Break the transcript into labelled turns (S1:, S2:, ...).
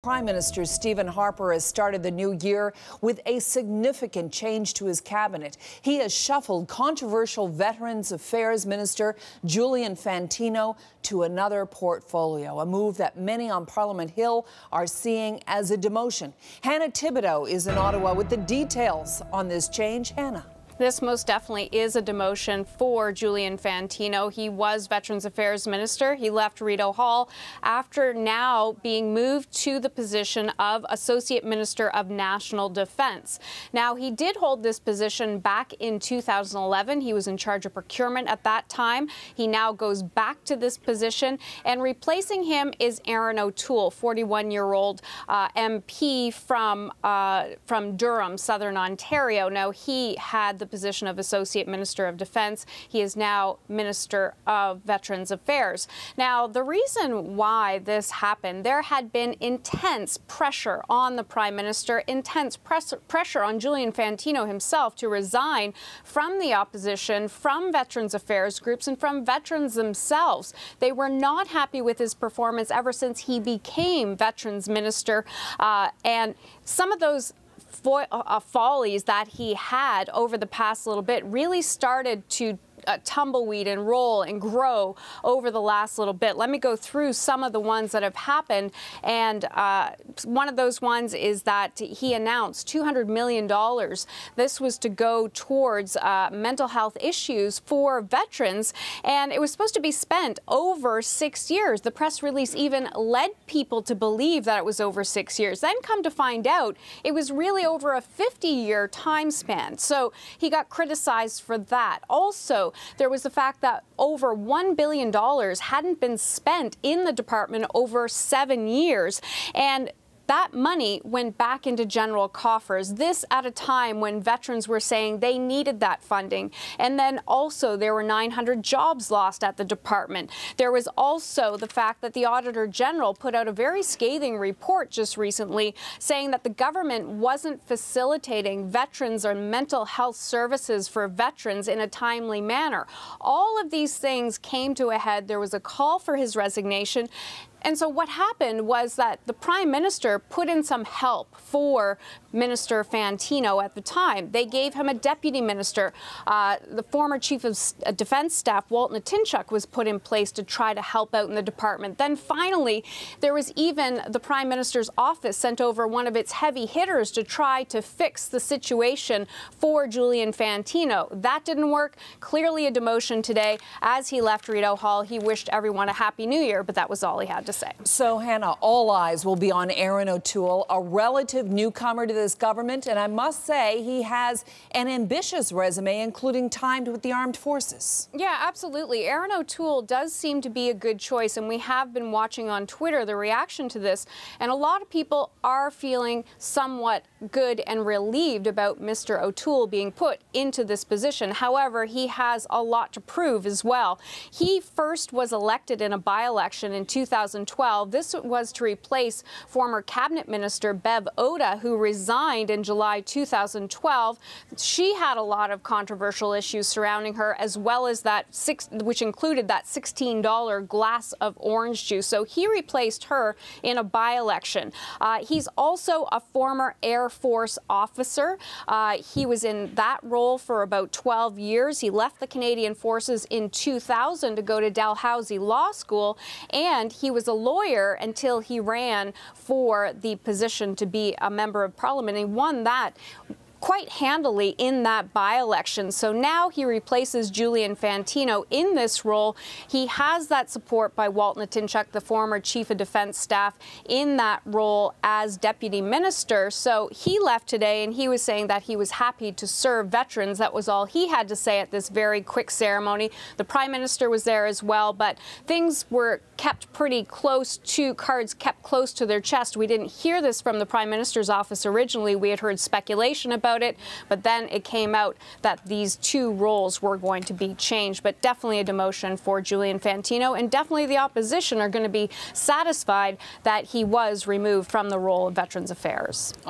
S1: Prime Minister Stephen Harper has started the new year with a significant change to his cabinet. He has shuffled controversial Veterans Affairs Minister Julian Fantino to another portfolio, a move that many on Parliament Hill are seeing as a demotion. Hannah Thibodeau is in Ottawa with the details on this change. Hannah.
S2: This most definitely is a demotion for Julian Fantino. He was Veterans Affairs Minister. He left Rideau Hall after now being moved to the position of Associate Minister of National Defence. Now, he did hold this position back in 2011. He was in charge of procurement at that time. He now goes back to this position, and replacing him is Erin O'Toole, 41-year-old MP from Durham, Southern Ontario. Now, he had the position of Associate Minister of Defence. He is now Minister of Veterans Affairs. Now, the reason why this happened, there had been intense pressure on the Prime Minister, intense pressure on Julian Fantino himself to resign from the opposition, from Veterans Affairs groups, and from veterans themselves. They were not happy with his performance ever since he became Veterans Minister, and some of those follies that he had over the past little bit really started to tumbleweed and roll and grow over the last little bit. Let me go through some of the ones that have happened, and one of those ones is that he announced $200 million. This was to go towards mental health issues for veterans, and it was supposed to be spent over 6 years. The press release even led people to believe that it was over 6 years. Then come to find out, it was really over a 50-year time span. So he got criticized for that. Also, there was the fact that over $1 billion hadn't been spent in the department over 7 years, and that money went back into general coffers. This at a time when veterans were saying they needed that funding. And then also there were 900 jobs lost at the department. There was also the fact that the Auditor General put out a very scathing report just recently saying that the government wasn't facilitating veterans or mental health services for veterans in a timely manner. All of these things came to a head. There was a call for his resignation. And so what happened was that the Prime Minister put in some help for Minister Fantino at the time. They gave him a deputy minister. The former Chief of Defence Staff, Walt Natinchuk, was put in place to try to help out in the department. Then finally, there was even the Prime Minister's office sent over one of its heavy hitters to try to fix the situation for Julian Fantino. That didn't work. Clearly a demotion today. As he left Rideau Hall, he wished everyone a Happy New Year, but that was all he had to say.
S1: So, Hannah, all eyes will be on Erin O'Toole, a relative newcomer to this government, and I must say he has an ambitious resume, including time with the armed forces.
S2: Yeah, absolutely. Erin O'Toole does seem to be a good choice, and we have been watching on Twitter the reaction to this, and a lot of people are feeling somewhat good and relieved about Mr. O'Toole being put into this position. However, he has a lot to prove as well. He first was elected in a by-election in 2012. This was to replace former cabinet minister Bev Oda, who resigned in July 2012. She had a lot of controversial issues surrounding her, as well as which included that $16 glass of orange juice. So he replaced her in a by-election. He's also a former Air Force officer. He was in that role for about 12 years. He left the Canadian Forces in 2000 to go to Dalhousie Law School, and he was a lawyer until he ran for the position to be a member of Parliament. He won that quite handily in that by-election. So now he replaces Julian Fantino in this role. He has that support by Walt Natinchuk, the former Chief of Defence Staff, in that role as Deputy Minister. So he left today, and he was saying that he was happy to serve veterans. That was all he had to say at this very quick ceremony. The Prime Minister was there as well, but things were kept pretty close to, cards kept close to their chest. We didn't hear this from the Prime Minister's office originally. We had heard speculation about it, but then it came out that these two roles were going to be changed. But definitely a demotion for Julian Fantino, and definitely the opposition are going to be satisfied that he was removed from the role of Veterans Affairs.